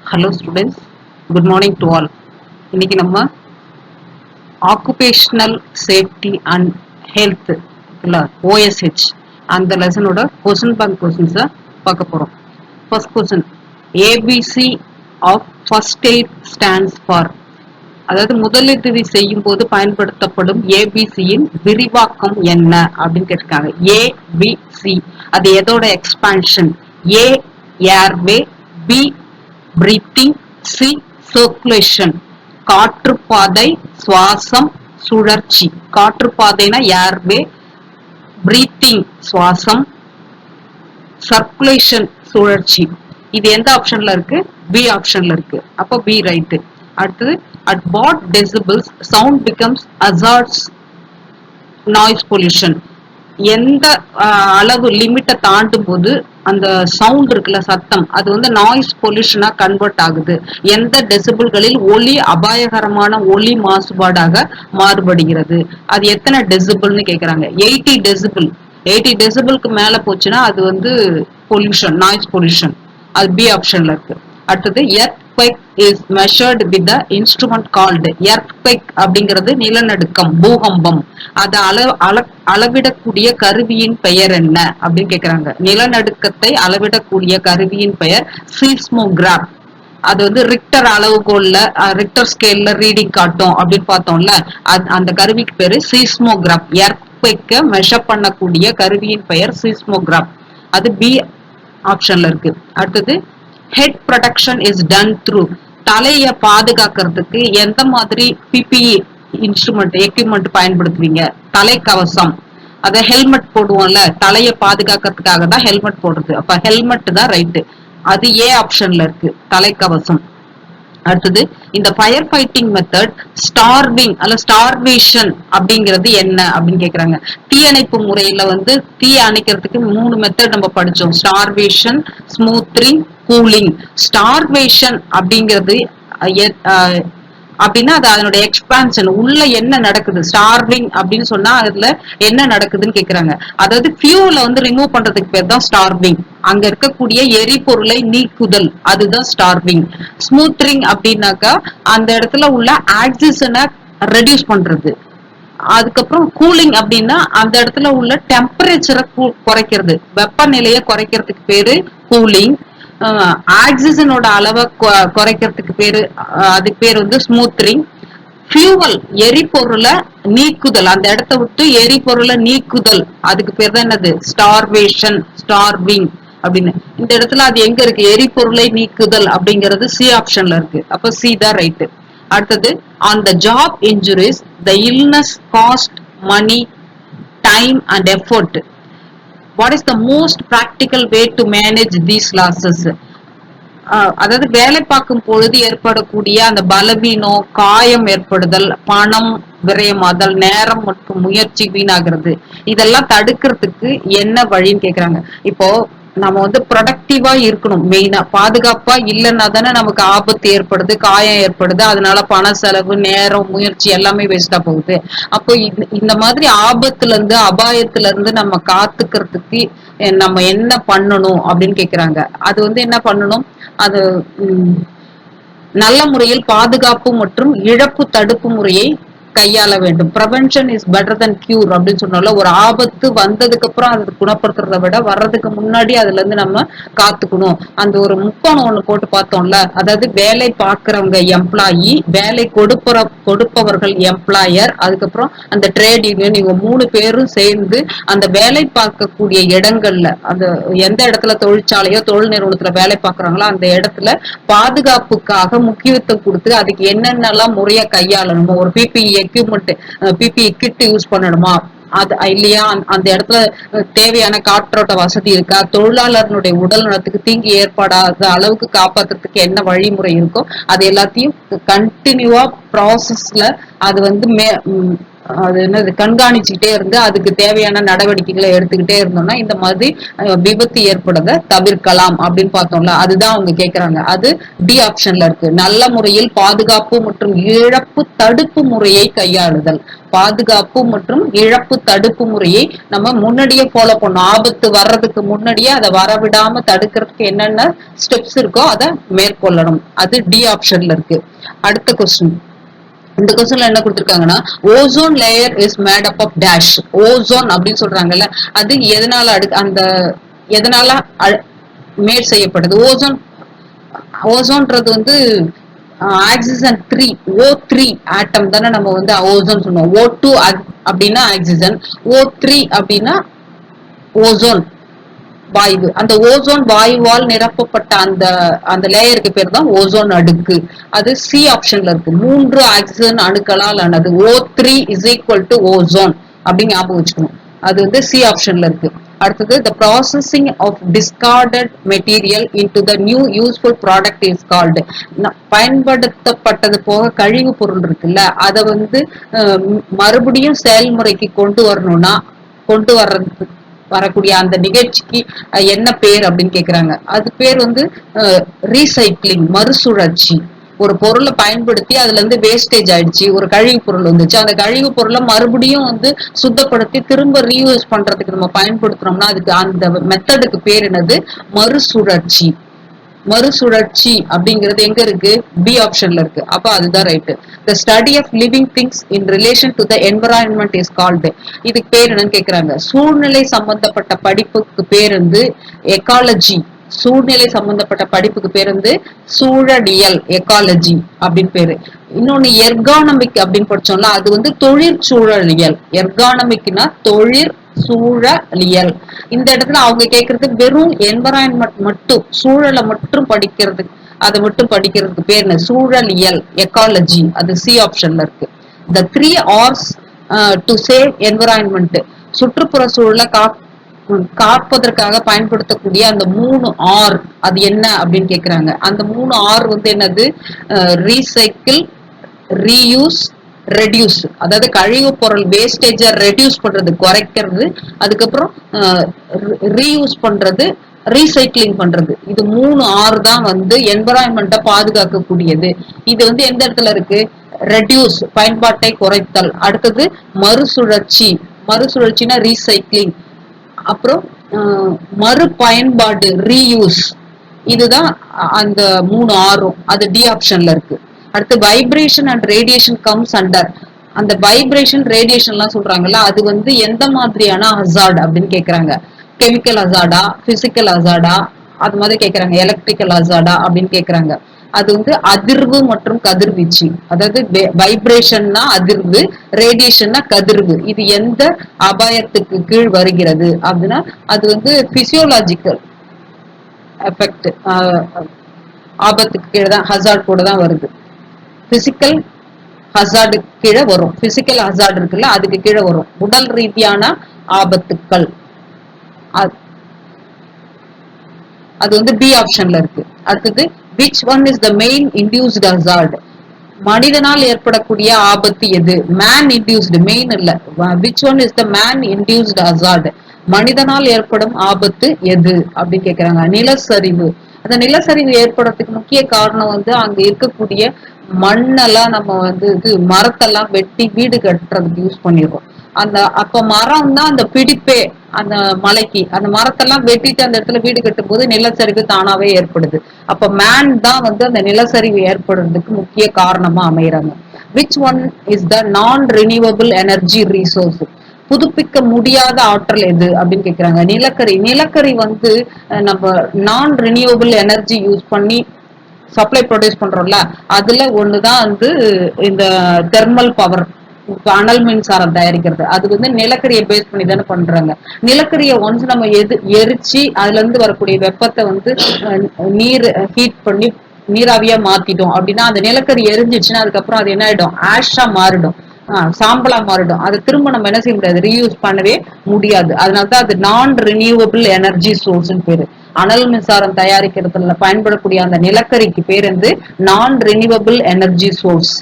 Hello students, good morning to all. இன்னைக்கு நம்ம occupational safety and health இல்ல OSH அந்த லெசனோட question bank questions பார்க்க போறோம். First question, ABC of first aid stands for, அதாவது முதலுதவி செய்யும் போது பயன்படுத்தப்படும் ஏபிசியின் விரிவாக்கம் என்ன அப்படின்னு கேட்டிருக்காங்க. ஏபிசி அது எதோட expansion? A airway, B breathing, C circulation. காற்றுப்பாதை, சுவாசம், சுழற்சி. காற்றுப்பாதைனா ஏர்வே, பிரீத்திங் சுவாசம், சர்க்குலேஷன் சுழற்சி. இது எந்த ஆப்ஷன்ல இருக்கு? பி ஆப்ஷன்ல இருக்கு. அப்போ பி ரைட். அடுத்தது, at what decibels sound becomes hazardous noise pollution. எந்த அளவு லிமிட்டை தாண்டும் போது அந்த சவுண்ட் இருக்குல்ல, சத்தம், அது வந்து நாய்ஸ் பொல்யூஷனா கன்வெர்ட் ஆகுது. எந்த டெசிபிள்களில் ஒலி அபாயகரமான ஒலி மாசுபாடாக மாறுபடுகிறது. அது எத்தனை டெசிபிள்னு கேக்குறாங்க. 80 டெசிபிள். 80 டெசிபிளுக்கு மேல போச்சுன்னா அது வந்து பொல்யூஷன், நாய்ஸ் பொல்யூஷன். அது பி ஆப்ஷன்ல இருக்கு. அடுத்தது, earthquake is measured with the instrument called. earthquake அப்படிங்கிறது நிலநடுக்கம், பூகம்பம். அதை அளவிடக்கூடிய கருவியின் பெயர் என்ன அப்படின்னு கேக்குறாங்க. நிலநடுக்கத்தை அளவிடக்கூடிய கருவியின் பெயர் சீஸ்மோகிராப். அது வந்து ரிக்டர் அளவுகோல்ல, ரிக்டர் ஸ்கேல்ல ரீடிங் காட்டும் அப்படின்னு பார்த்தோம்ல, அந்த கருவிக்கு பேரு சீஸ்மோகிராப். எர்த்குவேக்க மெஷர் பண்ணக்கூடிய கருவியின் பெயர் சீஸ்மோகிராப். அது பி ஆப்ஷன்ல இருக்கு. அடுத்தது, head protection is done through. தலைய பாதுகாக்கிறதுக்கு எந்த மாதிரி பிபிஇ இன்ஸ்ட்ருமெண்ட், எக்யூப்மெண்ட் பயன்படுத்துவீங்க? தலைக்கவசம். அத ஹெல்மெட் போடுவோம்ல, தலைய பாதுகாக்கிறதுக்காக தான் ஹெல்மெட் போடுறது. அப்ப ஹெல்மெட் தான் ரைட்டு. அது ஏ ஆப்ஷன்ல இருக்கு, தலைக்கவசம். அடுத்தது, இந்த ஃபயர் ஃபைட்டிங் மெத்தட் ஸ்டார்விங் அல்ல ஸ்டார்வேஷன் அப்படிங்கிறது என்ன அப்படின்னு கேக்குறாங்க. தீயணைப்பு முறையில வந்து தீ அணைக்கிறதுக்கு 3 மெத்தட் நம்ம படிச்சோம். Starvation, ஸ்மூத்ரிங், cooling. ஸ்டார்வேஷன் அப்படிங்கிறது அப்படின்னா அது அதனுடைய எக்ஸ்பான்ஷன், உள்ள என்ன நடக்குது. ஸ்டார்விங் அப்படின்னு சொன்னா அதுல என்ன நடக்குதுன்னு கேக்குறாங்க. அதாவது ஃபியூல வந்து ரிமூவ் பண்றதுக்கு பேர் தான் ஸ்டார்விங். அங்க இருக்கக்கூடிய எரிபொருளை நீக்குதல், அதுதான் ஸ்டார்விங். ஸ்மூத்ரிங் அப்படின்னாக்கா அந்த இடத்துல உள்ள ஆக்சிஜனை ரெடியூஸ் பண்றது. அதுக்கப்புறம் கூலிங் அப்படின்னா அந்த இடத்துல உள்ள டெம்பரேச்சரை குறைக்கிறது, வெப்பநிலையை குறைக்கிறதுக்கு பேரு கூலிங். ஆக்சிஜனோட அளவை குறைக்கிறதுக்கு பேரு, அதுக்கு பேர் வந்து ஸ்மூத்ரிங். ஃபியூவல், எரிபொருளை நீக்குதல், அந்த இடத்த விட்டு எரிபொருளை நீக்குதல், அதுக்கு பேர் தான் என்னது? ஸ்டார்வேஷன், ஸ்டார்விங் அப்படின்னு. இந்த இடத்துல அது எங்க இருக்கு? எரிபொருளை நீக்குதல் அப்படிங்கிறது சி ஆப்ஷன்ல இருக்கு. அப்ப சி தான் ரைட்டு. அடுத்தது, on the job injuries the illness cost money, time and effort. What is the most practical way to manage these losses? அதாவது வேலை பார்க்கும் பொழுது ஏற்படக்கூடிய அந்த பலவீனம், காயம் ஏற்படுதல், பணம் விரயமாதல், நேரம் மற்றும் முயற்சி வீணாகிறது, இதெல்லாம் தடுக்கிறதுக்கு என்ன வழின்னு கேக்குறாங்க. இப்போ நம்ம வந்து ப்ரொடக்டிவா இருக்கணும். மெயினா பாதுகாப்பா இல்லைன்னா தானே நமக்கு ஆபத்து ஏற்படுது, காயம் ஏற்படுது, அதனால பண செலவு, நேரம், முயற்சி எல்லாமே வேஸ்டா போகுது. அப்போ இந்த மாதிரி ஆபத்துல இருந்து, அபாயத்துல இருந்து நம்ம காத்துக்கிறதுக்கு நம்ம என்ன பண்ணணும் அப்படின்னு கேக்குறாங்க. அது வந்து என்ன பண்ணணும்? அது நல்ல முறையில் பாதுகாப்பு மற்றும் இழப்பு தடுப்பு முறையை கையாள வேண்டும். Prevention is better than cure அப்படின்னு சொன்னால, ஒரு ஆபத்து வந்ததுக்கு அப்புறம் அதை குணப்படுத்துறதை விட வர்றதுக்கு முன்னாடி அதுல இருந்து நம்ம காத்துக்கணும். அந்த ஒரு முக்கோணம் ஒண்ணு போட்டு பார்த்தோம்ல, அதாவது வேலை பார்க்கிறவங்க எம்ப்ளாயி, வேலை கொடுப்பவர்கள் எம்ப்ளாயர், அதுக்கப்புறம் அந்த ட்ரேட் யூனியன், இவங்க 3 பேரும் சேர்ந்து அந்த வேலை பார்க்கக்கூடிய இடங்கள்ல, அந்த எந்த இடத்துல தொழிற்சாலையோ தொழில் நிறுவனத்துல வேலை பார்க்கறாங்களோ அந்த இடத்துல பாதுகாப்புக்காக முக்கியத்துவம் கொடுத்து அதுக்கு என்னென்னலாம் முறைய கையாளணுமோ, ஒரு PPE equipment, PPE kit use பண்ணணுமா, அது இல்லையா, அந்த இடத்துல தேவையான காற்றோட்ட வசதி இருக்கா, தொழிலாளர்களுடைய உடல் நலத்துக்கு தீங்கு ஏற்படாத அளவுக்கு காப்பாத்துறதுக்கு என்ன வழிமுறை இருக்கோ அது எல்லாத்தையும் கண்டினியூவா ப்ராசஸ்ல அது வந்து அது என்னது கண்காணிச்சுக்கிட்டே இருந்து அதுக்கு தேவையான நடவடிக்கைகளை எடுத்துக்கிட்டே இருந்தோம்னா இந்த மாதிரி விபத்து ஏற்படுறத தவிர்க்கலாம் அப்படின்னு பார்த்தோம்ல. அதுதான் அவங்க கேக்குறாங்க. அது டி ஆப்ஷன்ல இருக்கு. நல்ல முறையில் பாதுகாப்பு மற்றும் இழப்பு தடுப்பு முறையை கையாளுதல். பாதுகாப்பு மற்றும் இழப்பு தடுப்பு முறையை நம்ம முன்னாடியே ஃபாலோ பண்ணணும். ஆபத்து வர்றதுக்கு முன்னாடியே அதை வரவிடாம தடுக்கிறதுக்கு என்னென்ன ஸ்டெப்ஸ் இருக்கோ அதை மேற்கொள்ளணும். அது டி ஆப்ஷன்ல இருக்கு. அடுத்த கொஸ்டின், இந்த கொஸ்டின்ல என்ன கொடுத்திருக்காங்கன்னா, ozone layer is made up of dash. Ozone அப்படின்னு சொல்றாங்கல்ல, அது எதனால அந்த எதனால மேட் செய்யப்படுது? ஓசோன்றது வந்து ஆக்சிஜன் 3 O3 ஆட்டம் தானே நம்ம வந்து ஓசோன் சொல்லுவோம். O2 அப்படின்னா ஆக்சிஜன், O3 அப்படின்னா ஓசோன் வாயு. அந்த ஓசோன் வாயுவால் நிரப்பப்பட்ட அந்த அந்த லேயருக்கு பேர் தான் ஓசோன் அடுக்கு. அது சி ஆப்ஷன்ல இருக்கு. 3 ஆக்சிஜன் அணுக்களால் ஆனது. O3 is equal to ozone அப்படின்னு ஞாபகம் வச்சுக்கணும். அது வந்து சி ஆப்ஷன்ல இருக்கு. அடுத்தது, the processing of discarded material into the new useful product is called. பயன்படுத்தப்பட்டது போக கழிவு பொருள் இருக்குல்ல, அதை வந்து மறுபடியும் செயல்முறைக்கு கொண்டு வர்றதுக்கு வரக்கூடிய அந்த நிகழ்ச்சிக்கு என்ன பேர் அப்படின்னு கேக்குறாங்க. அது பேர் வந்து ரீசைக்ளிங், மறுசுழற்சி. ஒரு பொருளை பயன்படுத்தி அதுல இருந்து வேஸ்டேஜ் ஆயிடுச்சு, ஒரு கழிவு பொருள் வந்துச்சு, அந்த கழிவு பொருளை மறுபடியும் வந்து சுத்தப்படுத்தி திரும்ப ரீயூஸ் பண்றதுக்கு நம்ம பயன்படுத்துறோம்னா அதுக்கு அந்த மெத்தடுக்கு பேர் என்னது? மறுசுழற்சி. மறுசுழற்சி அப்படிங்கிறது எங்க இருக்கு? பி ஆப்ஷன்ல இருக்கு. அப்ப அதுதான் right. The study of living things in relation to the environment is called. இதுக்கு பேர் என்னன்னு கேக்குறாங்க. சூழ்நிலை சம்பந்தப்பட்ட படிப்புக்கு பேர் வந்து எக்காலஜி. சூழ்நிலை சம்பந்தப்பட்ட படிப்புக்கு பேர் வந்து சூழலியல், எக்காலஜி அப்படின்னு பேரு. இன்னொன்னு எர்கானமிக் அப்படின்னு படிச்சோம்ல, அது வந்து தொழிற்சூழலியல். எர்கானமிக்னா தொழிற்சூழலியல். இந்த இடத்துல அவங்க கேக்குறது வெறும் என்வரான்மெண்ட் மட்டும், சூழலை மட்டும் படிக்கிறது, அதை மட்டும் படிக்கிறதுக்கு பேர் என்ன? சூழலியல், எக்காலஜி. அது சி ஆப்ஷன்ல இருக்கு. The 3 R's to save environment. சுற்றுப்புற சூழலை காப்பதற்காக பயன்படுத்தக்கூடிய அந்த 3 R அது என்ன அப்படின்னு கேக்குறாங்க. அந்த 3 R வந்து என்னது? Recycle, reuse, reduce. அதாவது கழிவு பொருள் வேஸ்டேஜ ரெடியூஸ் பண்றது, குறைக்கிறது. அதுக்கப்புறம் ரீயூஸ் பண்றது, ரீசைக்ளிங் பண்றது. இது 3 ஆறு தான் வந்து என்வரான்மெண்ட்டை பாதுகாக்கக்கூடியது. இது வந்து எந்த இடத்துல இருக்கு? ரெடியூஸ், பயன்பாட்டை குறைத்தல். அடுத்தது மறுசுழற்சி, மறுசுழற்சினா ரீசைக்ளிங். அப்புறம் மறுபயன்பாடு, ரீயூஸ். இதுதான் அந்த 3 ஆறும். அது டி ஆப்ஷன்ல இருக்கு. அடுத்து vibration and radiation comes under. அந்த வைப்ரேஷன் ரேடியேஷன் எல்லாம் சொல்றாங்கல்ல, அது வந்து எந்த மாதிரியான ஹசார்ட் அப்படின்னு கேக்குறாங்க. கெமிக்கல் ஹசார்டா, பிசிக்கல் ஹசார்டா, அது மாதிரி கேக்குறாங்க. எலக்ட்ரிக்கல் ஹசார்டா அப்படின்னு கேக்குறாங்க. அது வந்து அதிர்வு மற்றும் கதிர்வீச்சு. அதாவது வைப்ரேஷன்னா அதிர்வு, ரேடியேஷன்னா கதிர்வு. இது எந்த அபாயத்துக்கு கீழ் வருகிறது அப்படின்னா அது வந்து பிசியோலாஜிக்கல் எஃபெக்ட், ஆபத்துக்கு கீழே தான், ஹசார்ட் கூட தான் வருது. பிசிக்கல் ஹசார்டு கீழே வரும். பிசிக்கல் ஹசார்டு இருக்குல்ல, அதுக்கு கீழே வரும். உடல் ரீதியான ஆபத்துக்கள், அது வந்து பி ஆப்ஷன்ல இருக்கு. அடுத்தது, which one is the main induced hazard? மனிதனால் ஏற்படக்கூடிய ஆபத்து எது? மேன் இன்டியூஸ்டு, மெயின் இல்ல. which one is the man induced hazard? மனிதனால் ஏற்படும் ஆபத்து எது அப்படின்னு கேக்குறாங்க. நிலச்சரிவு. அந்த நிலச்சரிவு ஏற்படுறதுக்கு முக்கிய காரணம் வந்து அங்க இருக்கக்கூடிய மண்ணெல்லாம் நம்ம வந்து மரத்தெல்லாம் வெட்டி வீடு கட்டுறதுக்கு யூஸ் பண்ணிடுறோம். அப்ப மரம் தான் அந்த பிடிப்பே அந்த மலைக்கு. அந்த மரத்தெல்லாம் வெட்டிட்டு அந்த இடத்துல வீடு கட்டும் போது நிலச்சரிவு தானாவே ஏற்படுது. அப்ப மேன் தான் வந்து அந்த நிலச்சரிவு ஏற்படுறதுக்கு முக்கிய காரணமா அமையறாங்க. Which one is the non renewable energy resource? புதுப்பிக்க முடியாத ஆற்றல் எது அப்படின்னு கேக்குறாங்க. நிலக்கரி. நிலக்கரி வந்து நம்ம நான் ரினியூவபிள் எனர்ஜி யூஸ் பண்ணி சப்ளை ப்ரொடியூஸ் பண்றோம்ல, அதுல ஒண்ணுதான் வந்து இந்த தெர்மல் பவர், அனல் மின்சாரம் தயாரிக்கிறது. அது வந்து நிலக்கரியை பேஸ் பண்ணி தானே பண்றாங்க. நிலக்கரியை ஒன்ஸ் நம்ம எரிச்சு அதுல இருந்து வரக்கூடிய வெப்பத்தை வந்து நீர் ஹீட் பண்ணி நீராவியா மாத்திட்டோம் அப்படின்னா அந்த நிலக்கரி எரிஞ்சிச்சுன்னா அதுக்கப்புறம் அது என்ன ஆயிடும்? ஆஷா மாறிடும், சாம்பலா மாறிடும். அதை திரும்ப நம்ம என்ன செய்ய முடியாது? ரீயூஸ் பண்ணவே முடியாது. அதனாலதான் அது நான் ரினியூவபிள் எனர்ஜி சோர்ஸ் பேரு. அனல் மின்சாரம் தயாரிக்கிறதுல பயன்படக்கூடிய அந்த நிலக்கரிக்கு பேர் வந்து நான் ரினியூவபிள் எனர்ஜி சோர்ஸ்.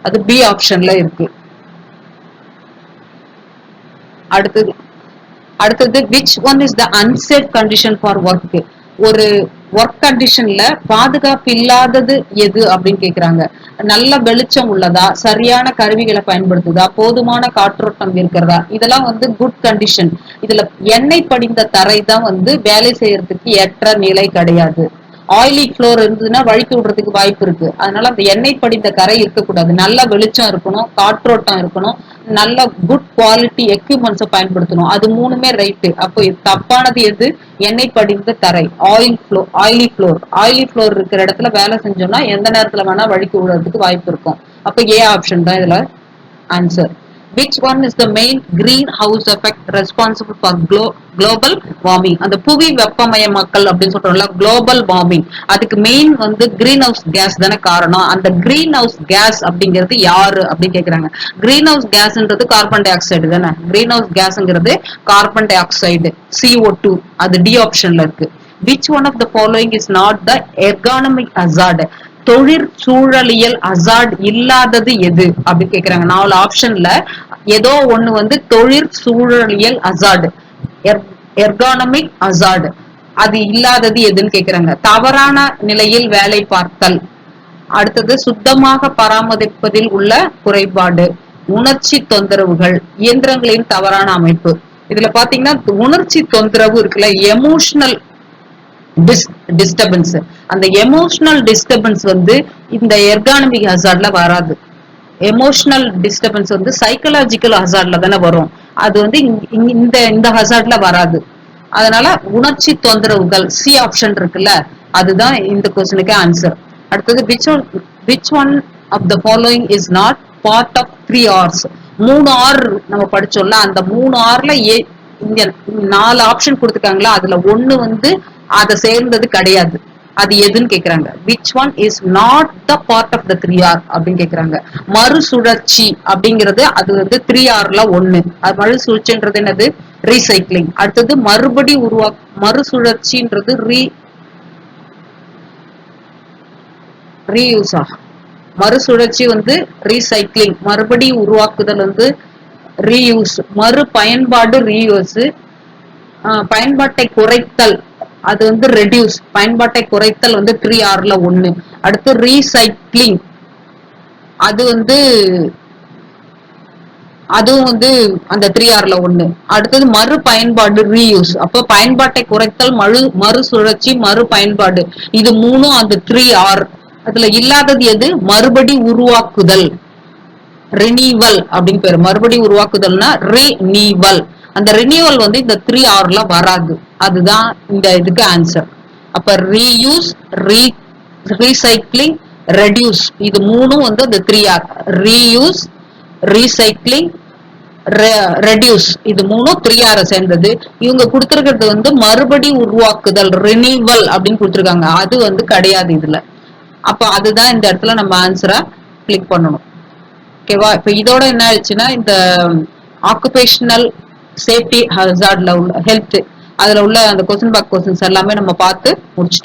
அது பி ஆப்ஷன்ல இருக்கு. அடுத்தது, which one is the unsafe condition for work? ஒரு ஒர்க் கண்டிஷன்ல பாதுகாப்பு இல்லாதது எது அப்படின்னு கேக்குறாங்க. நல்ல வெளிச்சம் உள்ளதா, சரியான கருவிகளை பயன்படுத்துதா, போதுமான காற்றோட்டம் இருக்கிறதா, இதெல்லாம் வந்து குட் கண்டிஷன். இதுல எண்ணெய் படிந்த தரை தான் வந்து வேலை செய்யறதுக்கு ஏற்ற நிலை கிடையாது. ஆயிலி ஃப்ளோர் இருந்ததுன்னா வழுக்கி விடுறதுக்கு வாய்ப்பு இருக்கு. அதனால அந்த எண்ணெய் படிந்த கரை இருக்கக்கூடாது. நல்ல வெளிச்சம் இருக்கணும், காற்றோட்டம் இருக்கணும், நல்ல குட் குவாலிட்டி எக்யூப்மெண்ட்ஸை பயன்படுத்தணும். அது மூணுமே ரைட்டு. அப்போ தப்பானது எது? எண்ணெய் படிந்த தரை, ஆயிலி ஃப்ளோர் இருக்கிற இடத்துல வேலை செஞ்சோம்னா எந்த நேரத்துல வேணா வழுக்கி விடுறதுக்கு வாய்ப்பு இருக்கும். அப்ப ஏ ஆப்ஷன் தான் இதுல answer. Which one is the main greenhouse effect responsible for global warming? அந்த புவி வெப்பமயமாக்கல் அப்படின்னு சொல்றோம்ல, குளோபல் வார்மிங். அதுக்கு மெயின் வந்து கிரீன் ஹவுஸ் கேஸ் தானே காரணம். அந்த கிரீன் ஹவுஸ் கேஸ் அப்படிங்கிறது யாரு அப்படின்னு கேக்குறாங்க. கிரீன் ஹவுஸ் கேஸ்ன்றது கார்பன் டை ஆக்சைடு தானே. கிரீன் ஹவுஸ் கேஸ்ங்கிறது கார்பன் டை ஆக்சைடு, CO2. அது டி ஆப்ஷன்ல இருக்கு. Which one of the following is not the ergonomic hazard? தொழிற்சூழலியல் அசார்ட் இல்லாதது எது அப்படி கேக்குறாங்க. 4 ஆப்ஷன்ல ஏதோ ஒண்ணு வந்து தொழிற்சூழலியல் அசார்டு, எர்கானமிக் அசார்டு, அது இல்லாதது எதுன்னு கேக்குறாங்க. தவறான நிலையில் வேலை பார்த்தல், அடுத்தது சுத்தமாக பராமரிப்பதில் உள்ள குறைபாடு, உணர்ச்சி தொந்தரவுகள், இயந்திரங்களின் தவறான அமைப்பு. இதுல பாத்தீங்கன்னா உணர்ச்சி தொந்தரவு இருக்குல்ல, எமோஷனல் டிஸ்டர்பன்ஸ். அந்த எமோஷனல் டிஸ்டர்பன்ஸ் வந்து இந்த எர்கானமிக் ஹசார்ட்ல வராது. எமோஷனல் டிஸ்டர்பன்ஸ் வந்து சைக்கலாஜிக்கல் ஹசார்ட்ல தானே வரும். அது வந்து இந்த இந்த ஹசார்ட்ல வராது. அதனால உணர்ச்சி தொந்தரவுகள் சி ஆப்ஷன் இருக்குல்ல, அதுதான் இந்த கொஸ்டினுக்கு ஆன்சர். அடுத்தது which one of the following is not part of 3 R's? 3 R நம்ம படிச்சோம்ல, அந்த 3 Rல இங்க 4 ஆப்ஷன் கொடுத்துருக்காங்களா, அதுல ஒண்ணு வந்து அதை சேர்ந்தது கிடையாது. அது எதுன்னு கேக்குறாங்க. which one is not the part of the 3R அப்படின்னு கேக்குறாங்க. மறுசுழற்சி அப்படிங்கிறது அது வந்து 3Rல ஒண்ணு. அது மறுசுழற்சின்றது என்னது? ரீசைக்ளிங். அடுத்தது மறுசுழற்சின்றது ரீயூஸா? மறுசுழற்சி வந்து ரீசைக்ளிங், மறுபடி உருவாக்குதல் வந்து ரீயூஸ், மறு பயன்பாடு ரீயூஸ், பயன்பாட்டை குறைத்தல் அது வந்து ரெடியூஸ், பயன்பாட்டை குறைத்தல் வந்து 3Rல ஒண்ணு. அடுத்து ரீசைக்ளிங் அது வந்து அதுவும் வந்து அந்த 3Rல ஒண்ணு. அடுத்தது மறு பயன்பாடு ரீயூஸ். அப்ப பயன்பாட்டை குறைத்தல், மறுசுழற்சி, மறு பயன்பாடு, இது மூணும் அந்த 3R. அதுல இல்லாதது எது? மறுபடி உருவாக்குதல், ரினிவல் அப்படின்னு பேரு. மறுபடி உருவாக்குதல்னா ரினிவல். அந்த ரினிவல் வந்து இந்த 3Rல வராது. அதுதான் இந்த இதுக்கு ஆன்சர். அப்ப ரீயூஸ், ரீசைக்ளிங், ரெடியூஸ், இது மூணும் வந்து அந்த 3R. ரீயூஸ், ரீசைக்ளிங், ரெடியூஸ், இது மூணும் 3R சேர்ந்தது. இவங்க கொடுத்திருக்கிறது வந்து மறுபடி உருவாக்குதல், ரினிவல் அப்படின்னு கொடுத்திருக்காங்க. அது வந்து கிடையாது இதுல. அப்ப அதுதான் இந்த இடத்துல நம்ம ஆன்சரா கிளிக் பண்ணணும். ஓகேவா? இப்ப இதோட என்ன ஆயிடுச்சுன்னா, இந்த ஆக்குபேஷனல் சேஃப்டி ஹசார்ட்ல உள்ள ஹெல்த், அதுல உள்ள அந்த கொஸ்டின் பேங்க் கொஸ்டின்ஸ் எல்லாமே நம்ம பார்த்து முடிச்சிட்டோம்.